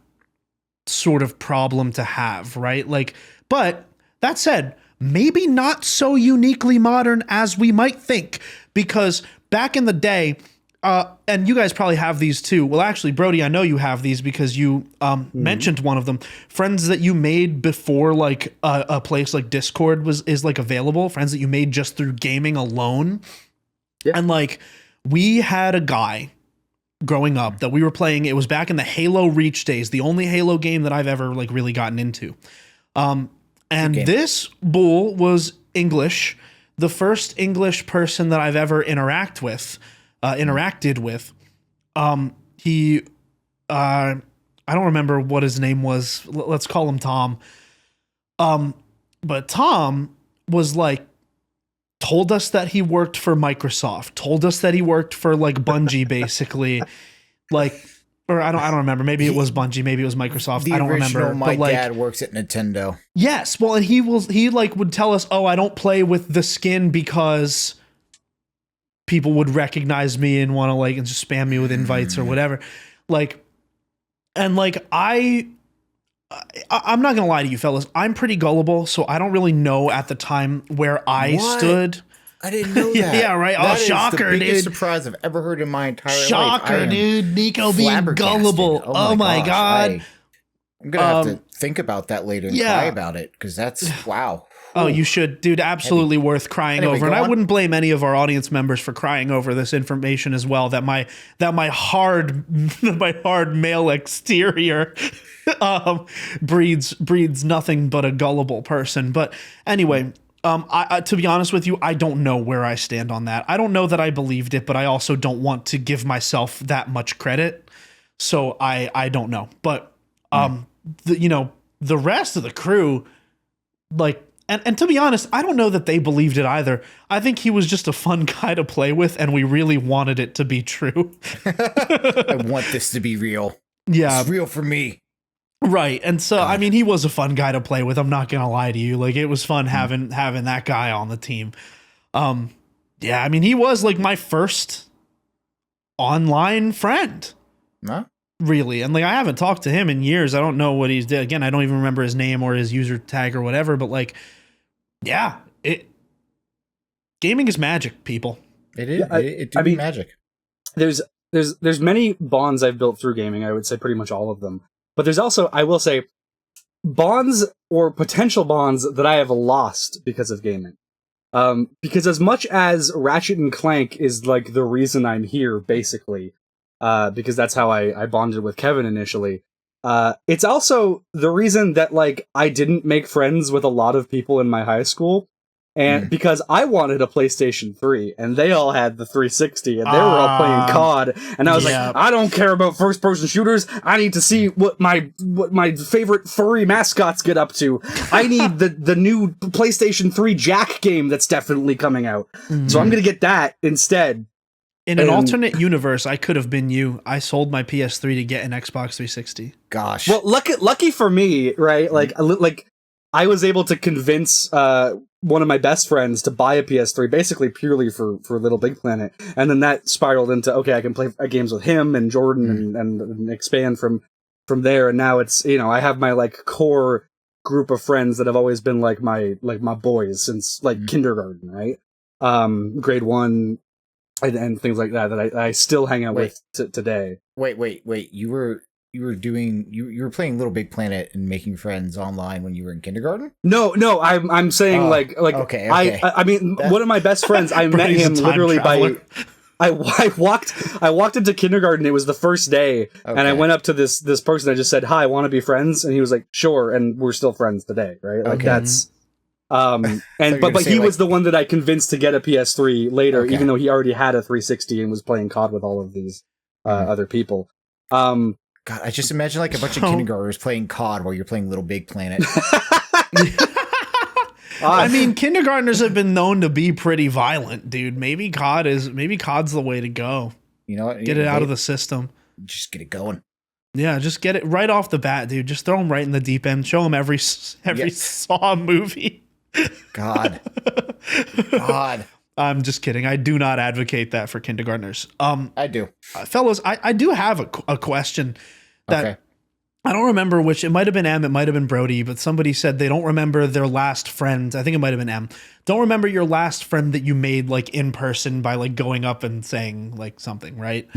sort of problem to have, right? Like, but that said, maybe not so uniquely modern as we might think, because back in the day, and you guys probably have these too. Well, actually, Brody, I know you have these because you mentioned one of them. Friends that you made before like a place like Discord is like available. Friends that you made just through gaming alone. Yeah. And like we had a guy growing up that we were playing. It was back in the Halo Reach days, the only Halo game that I've ever like really gotten into. And this bull was English, the first English person that I've ever interacted with. He, I don't remember what his name was. Let's call him Tom. But Tom was like, told us that he worked for Microsoft, told us that he worked for like Bungie, basically, like, or I don't remember. Maybe it was Bungie, maybe it was Microsoft. I don't remember. My dad works at Nintendo. Yes, well, and he would tell us, oh, I don't play with the skin because people would recognize me and want to like and just spam me with invites or whatever, like, and like I'm not gonna lie to you fellas, I'm pretty gullible, so I don't really know at the time where I stood. I didn't know that. Yeah, right. Oh, shocker, dude! Biggest surprise I've ever heard in my entire life. Shocker, dude! Nicco being gullible. Oh my god! I'm gonna have to think about that later and cry about it because that's wow. Oh, you should, dude. Absolutely worth crying over. And I wouldn't blame any of our audience members for crying over this information as well. That my hard male exterior breeds nothing but a gullible person. But anyway, I to be honest with you, I don't know where I stand on that. I don't know that I believed it, but I also don't want to give myself that much credit. So I don't know. But the rest of the crew, like. And to be honest, I don't know that they believed it either. I think he was just a fun guy to play with, and we really wanted it to be true. I want this to be real. Yeah. It's real for me. Right. And so, I mean, he was a fun guy to play with. I'm not going to lie to you. Like, it was fun having that guy on the team. Yeah, I mean, he was like my first online friend. Huh? Really. And like, I haven't talked to him in years. I don't know what he's did. Again, I don't even remember his name or his user tag or whatever, but like, yeah, gaming is magic, people. It is. I mean, magic. There's many bonds I've built through gaming. I would say pretty much all of them. But there's also, I will say, bonds or potential bonds that I have lost because of gaming. Because as much as Ratchet and Clank is like the reason I'm here, basically, because that's how I bonded with Kevin initially. It's also the reason that like I didn't make friends with a lot of people in my high school, and because I wanted a PlayStation 3 and they all had the 360 and they were all playing COD, and I was like, I don't care about first person shooters. I need to see what my favorite furry mascots get up to. I need the new PlayStation 3 Jack game that's definitely coming out. So I'm gonna get that instead. In an alternate universe, I could have been you. I sold my PS3 to get an Xbox 360. Gosh. Well, lucky for me, right? Like I was able to convince one of my best friends to buy a PS3, basically purely for Little Big Planet, and then that spiraled into okay, I can play games with him and Jordan and expand from there. And now it's I have my like core group of friends that have always been like my boys since like kindergarten, right? Grade 1. And things like that I still hang out with today. Wait! You were playing Little Big Planet and making friends online when you were in kindergarten? No, I'm saying okay. I mean one of my best friends. I met him literally by. I walked into kindergarten. It was the first day, and I went up to this person. I just said, "Hi, want to be friends?" And he was like, "Sure." And we're still friends today, right? Like that's. And but he was the one that I convinced to get a PS3 later, even though he already had a 360 and was playing COD with all of these other people. God, I just imagine like a bunch of kindergartners playing COD while you're playing Little Big Planet. I mean, kindergartners have been known to be pretty violent, dude. Maybe COD's the way to go. You know what? Get it out of the system. Just get it going. Yeah, just get it right off the bat, dude. Just throw them right in the deep end. Show them every Saw movie. God. I'm just kidding. I do not advocate that for kindergartners. I do. Fellas, I do have a question that I don't remember which. It might have been M. It might have been Brody. But somebody said they don't remember their last friend. I think it might have been M. Don't remember your last friend that you made like in person by like going up and saying like something, right?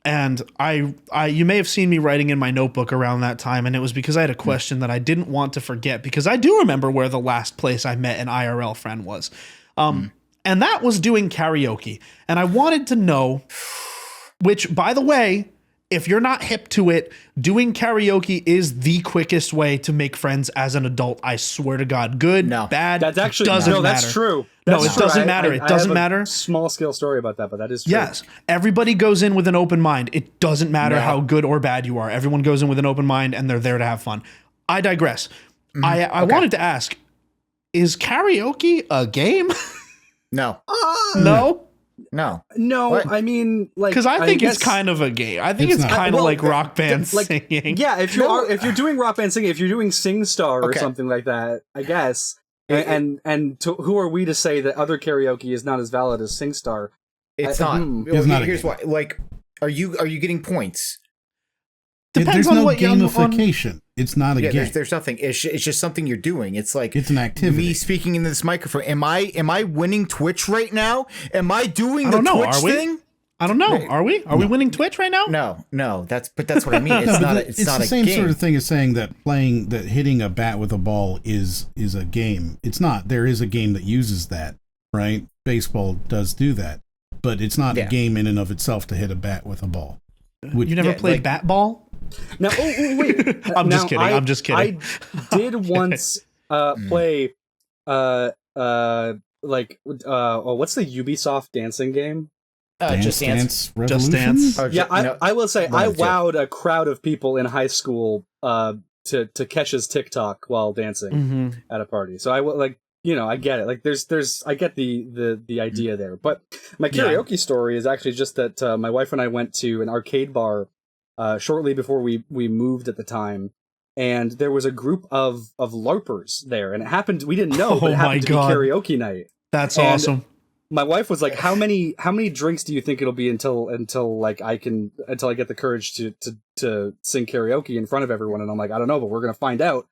And I, you may have seen me writing in my notebook around that time, and it was because I had a question that I didn't want to forget because I do remember where the last place I met an IRL friend was, and that was doing karaoke. And I wanted to know, which, by the way, if you're not hip to it, doing karaoke is the quickest way to make friends as an adult. I swear to God. Good, bad, that's actually doesn't matter. That's true. No, it doesn't matter. It doesn't matter. Small scale story about that, but that is true. Yes. Everybody goes in with an open mind. It doesn't matter how good or bad you are. Everyone goes in with an open mind and they're there to have fun. I digress. I wanted to ask, is karaoke a game? No. No? No. What? I mean, like, because I think it's kind of a game. I think it's kind of like rock band singing. Yeah, if you're doing rock band singing, if you're doing SingStar or something like that, I guess. And who are we to say that other karaoke is not as valid as SingStar? It's not. Here's why. Like, are you getting points? Depends there's on no what gamification. It's not a game. There's nothing. It's just something you're doing. It's like it's an activity. Me speaking into this microphone. Am I winning Twitch right now? Am I doing the Twitch thing? I don't know. Are we? Are we winning Twitch right now? No. That's what I mean. It's not. It's not the a same game. sort of thing as saying that hitting a bat with a ball is a game. It's not. There is a game that uses that, right? Baseball does do that, but it's not a game in and of itself to hit a bat with a ball. You never played bat ball? No. Wait. I'm just kidding. I'm just kidding. I did once play what's the Ubisoft dancing game? Just Dance. Revolution? Just Dance. I will say I wowed a crowd of people in high school to Kesha's TikTok while dancing at a party. So I get it. Like I get the idea there. But my karaoke story is actually just that my wife and I went to an arcade bar shortly before we moved at the time. And there was a group of LARPers there, and it happened. We didn't know, but it happened to be karaoke night. That's awesome. My wife was like, "How many drinks do you think it'll be until I get the courage to sing karaoke in front of everyone?" And I'm like, "I don't know, but we're gonna find out."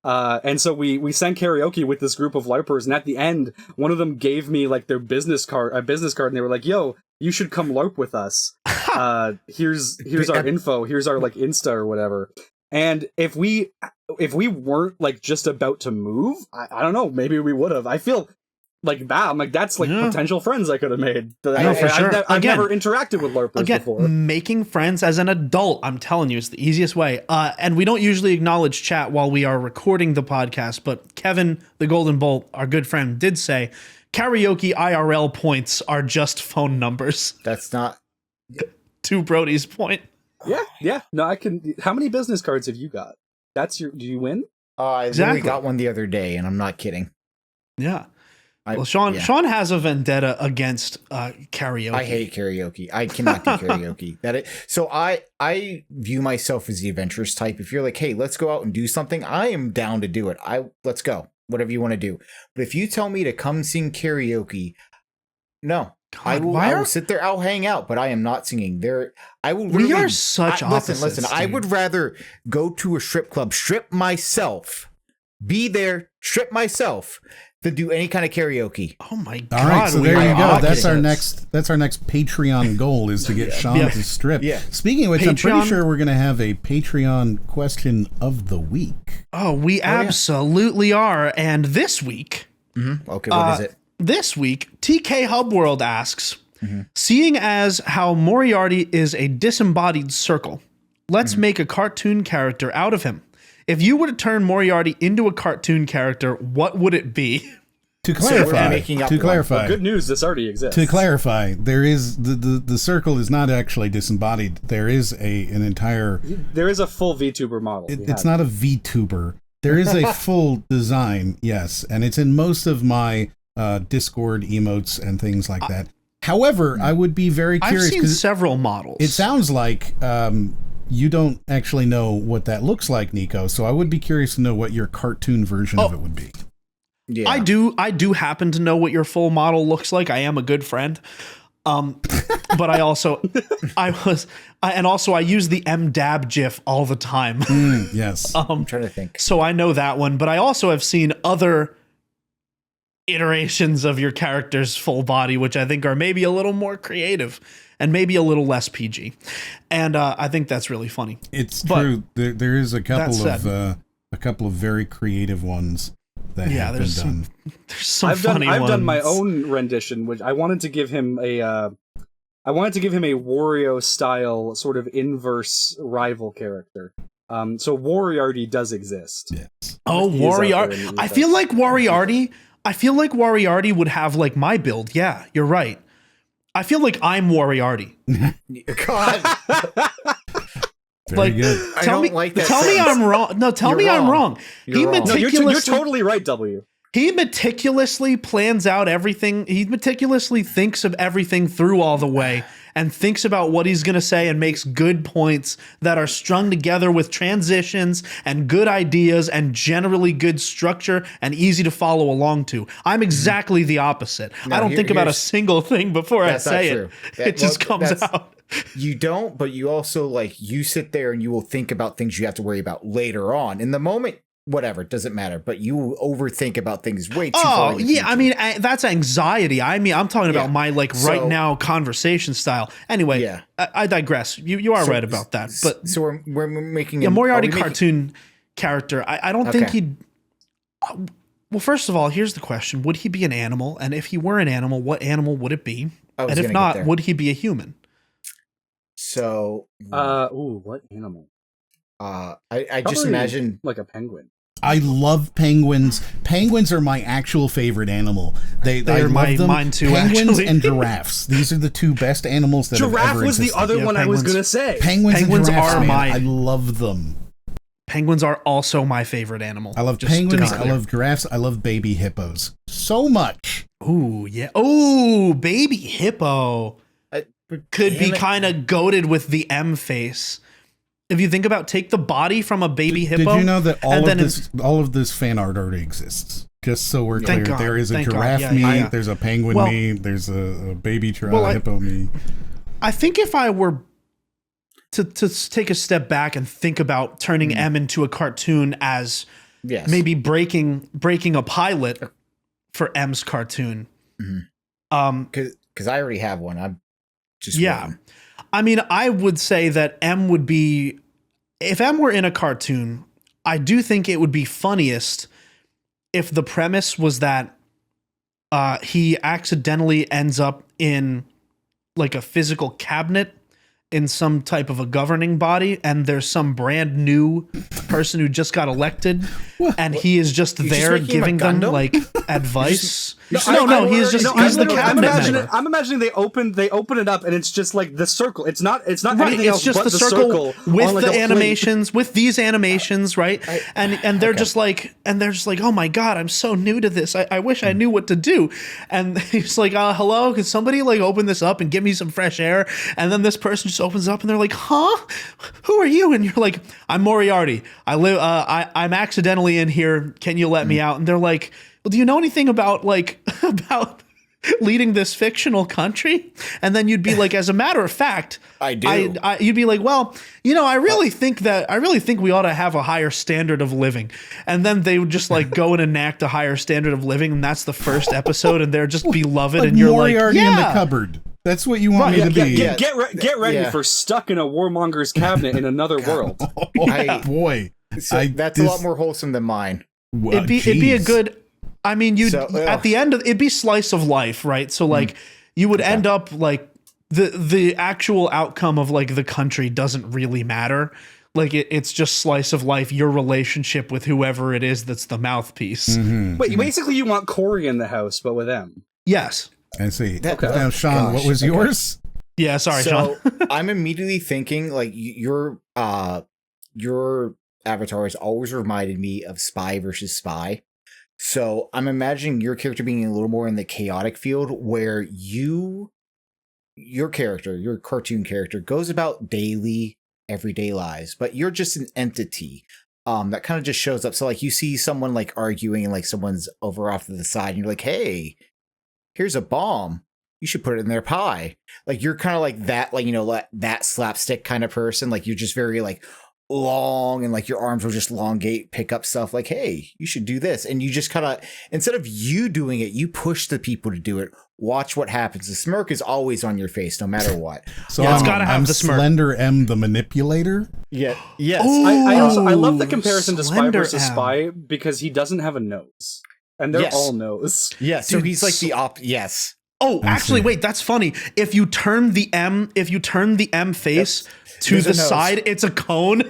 And so we sang karaoke with this group of LARPers, and at the end, one of them gave me like their business card, and they were like, "Yo, you should come LARP with us. Here's our info. Here's our like Insta or whatever." And if we weren't like just about to move, I don't know, maybe we would have. I feel like that. I'm like, that's like potential friends I could have made. I've never interacted with LARPers before. Making friends as an adult, I'm telling you, is the easiest way. And we don't usually acknowledge chat while we are recording the podcast, but Kevin, the Golden Bolt, our good friend, did say karaoke IRL points are just phone numbers. That's not... To Brody's point. Yeah. No, I can... How many business cards have you got? Do you win? I literally got one the other day, and I'm not kidding. Yeah. Sean has a vendetta against karaoke. I hate karaoke. I cannot do karaoke. So I view myself as the adventurous type. If you're like, hey, let's go out and do something, I am down to do it. Let's go. Whatever you want to do. But if you tell me to come sing karaoke, no. God, I will sit there. I'll hang out, but I am not singing there. I will. We are such opposites. Listen. Dude. I would rather go to a strip club, strip myself, be there, strip myself, than do any kind of karaoke. Oh my God! All right, so there you go. That's our next Patreon goal is to get Sean to strip. Yeah. Speaking of which, I'm pretty sure we're going to have a Patreon question of the week. Oh, we absolutely are. And this week, okay, what is it? This week, TK Hub World asks, seeing as how Moriarty is a disembodied circle, let's make a cartoon character out of him. If you were to turn Moriarty into a cartoon character, what would it be? To clarify, well, good news, this already exists. To clarify, there is the circle is not actually disembodied. There is an entire. There is a full VTuber model. It's not a VTuber. There is a full design, yes, and it's in most of my Discord emotes and things like that. However, I would be very curious. I've seen several models. It sounds like you don't actually know what that looks like, Nicco. So I would be curious to know what your cartoon version of it would be. Yeah. I do happen to know what your full model looks like. I am a good friend. But I also I use the M dab GIF all the time. Yes. I'm trying to think. So I know that one, but I also have seen other iterations of your character's full body, which I think are maybe a little more creative and maybe a little less PG. And I think that's really funny. It's true. There is a couple of very creative ones that have been done. There's some funny ones. I've done my own rendition, which I wanted to give him a Wario style sort of inverse rival character. So Moriarty does exist. Yes. Oh, Moriarty! I feel like Moriarty would have like my build. Yeah, you're right. I feel like I'm Moriarty. God. Very good. Tell me I'm wrong. No, tell me I'm wrong. You're totally right, W. He meticulously plans out everything. He meticulously thinks of everything through all the way and thinks about what he's going to say and makes good points that are strung together with transitions and good ideas and generally good structure and easy to follow along to. I'm exactly the opposite. I don't think about a single thing before I say it. It just comes out. You don't, but you also you sit there and you will think about things you have to worry about later on. In the moment, whatever, it doesn't matter, but you overthink about things way too far. Oh, yeah, I mean, that's anxiety. I mean, I'm talking about my right now conversation style. Anyway, I digress. You are right about that. But so we're making a Moriarty cartoon character. I don't think he'd. Well, first of all, here's the question: would he be an animal? And if he were an animal, what animal would it be? And if not, would he be a human? So, what animal? I just imagine like a penguin. I love penguins. Penguins are my actual favorite animal. They're mine too. Penguins actually. and giraffes. These are the two best animals that have ever existed. Giraffe was the other one I was gonna say. Penguins and giraffes, man. I love them. Penguins are also my favorite animal. I love penguins. I love giraffes. I love baby hippos so much. Ooh, yeah. Ooh, baby hippo could be kind of goated with the M face. If you think about take the body from a baby hippo. Did you know that all of this fan art already exists? Just so we're clear, there is a giraffe meme, there's a penguin meme, there's a baby hippo meme. I think if I were to take a step back and think about turning M into a cartoon as maybe breaking a pilot for M's cartoon. Because I already have one. I'm just waiting. I mean, I would say that M would be, if M were in a cartoon, I do think it would be funniest if the premise was that he accidentally ends up in like a physical cabinet in some type of a governing body, and there's some brand new person who just got elected, and he is just there giving them like advice. He's the cabinet member. I'm imagining they open it up, and it's just like the circle. It's not anything else just but the circle with the animations, with these animations, right? And they're just like, oh my god, I'm so new to this. I wish I knew what to do. And he's like, hello, could somebody like open this up and give me some fresh air? And then this person just opens up, and they're like, huh? Who are you? And you're like, I'm Moriarty. I'm accidentally in here. Can you let me out? And they're like, well, do you know anything about leading this fictional country? And then you'd be like, as a matter of fact, I do. You'd be like, well, I really think we ought to have a higher standard of living. And then they would just like go and enact a higher standard of living, and that's the first episode, and they're just beloved, and you're Moriarty like, in the cupboard. That's what you want me to be. Get ready for stuck in a warmonger's cabinet in another world. Boy. So that's a lot more wholesome than mine. Well, it'd be a good. I mean, at the end of it'd be slice of life, right? So like you would end up like the actual outcome of like the country doesn't really matter. Like it's just slice of life, your relationship with whoever it is that's the mouthpiece. Mm-hmm. Wait, basically you want Corey in the house, but with M. Yes. I see. Now, Sean, what was yours? Yeah, sorry, Sean. I'm immediately thinking like your avatar has always reminded me of Spy versus Spy. So I'm imagining your character being a little more in the chaotic field where your cartoon character goes about daily, everyday lives, but you're just an entity that kind of just shows up. So like you see someone like arguing and like someone's over off to the side and you're like, hey, here's a bomb. you should put it in their pie. Like you're kind of like that, like, you know, that slapstick kind of person. Like you're just very like long and like your arms will just elongate, pick up stuff like, hey, you should do this. And you just kind of, instead of you doing it, you push the people to do it. Watch what happens. The smirk is always on your face, no matter what. So Yeah, it's gotta have the smirk. Slender M, the manipulator. Yeah. Yes. I love the comparison to Spy Slender versus M. Spy because he doesn't have a nose. And they're Yes. all nose. Yeah. So Dude, he's like the yes. Oh, I actually, see. wait, that's funny. If you turn the M face to There's the a nose. side, it's a cone.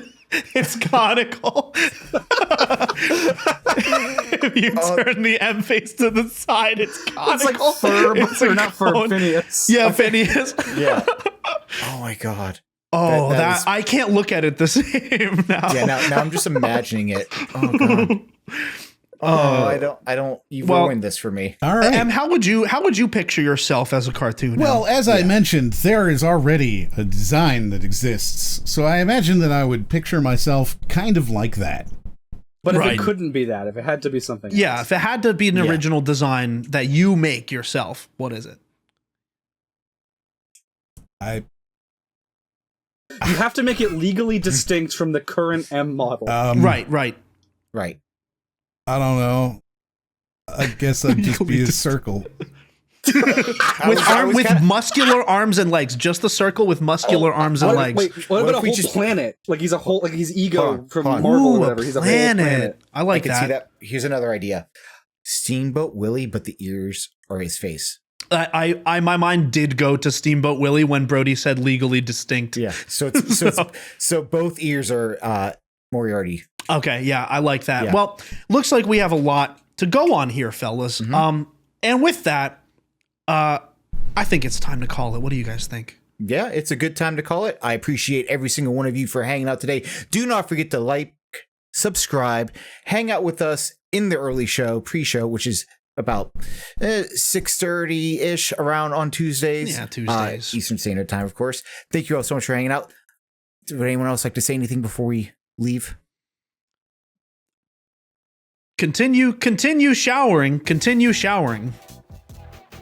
It's conical. If you turn the M face to the side, it's conical. It's like Ferb, It's a or not Ferb, cone. Phineas. Yeah, Phineas. Yeah. Oh my God. Oh, That is- I can't look at it the same now. Yeah. Now I'm just imagining it. Oh God. Oh, I don't. You Well- ruined this for me. All right. Em, how would you picture yourself as a cartoon? Well, Em? as I mentioned, there is already a design that exists. So I imagine that I would picture myself kind of like that. But if Right. it couldn't be that, if it had to be something yeah, else. if it had to be an Yeah. original design that you make yourself, what is it? I You have to make it legally distinct from the current M model. Right. Right. I don't know. I guess I'd just be a circle. With muscular arms and legs, just the circle with muscular arms and What- legs. Wait, what What about if a we whole just- planet? Like he's Ego Hold on, from hold on. Marvel or Ooh, whatever. He's a whole planet. I I like can that. see that. Here's another idea. Steamboat Willie, but the ears are his face. I my mind did go to Steamboat Willie when Brody said legally distinct. Yeah. So both ears are Moriarty. Okay, yeah, I like that. Yeah. Well, looks like we have a lot to go on here, fellas. And with that, I think it's time to call it. What do you guys think? Yeah, it's a good time to call it. I appreciate every single one of you for hanging out today. Do not forget to like, subscribe, hang out with us in the early show, pre-show, which is about 6:30-ish around on Tuesdays. Yeah, Tuesdays. Eastern Standard Time, of course. Thank you all so much for hanging out. Would anyone else like to say anything before we leave? Continue showering. Continue showering.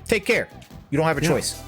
Take care. You don't have a choice.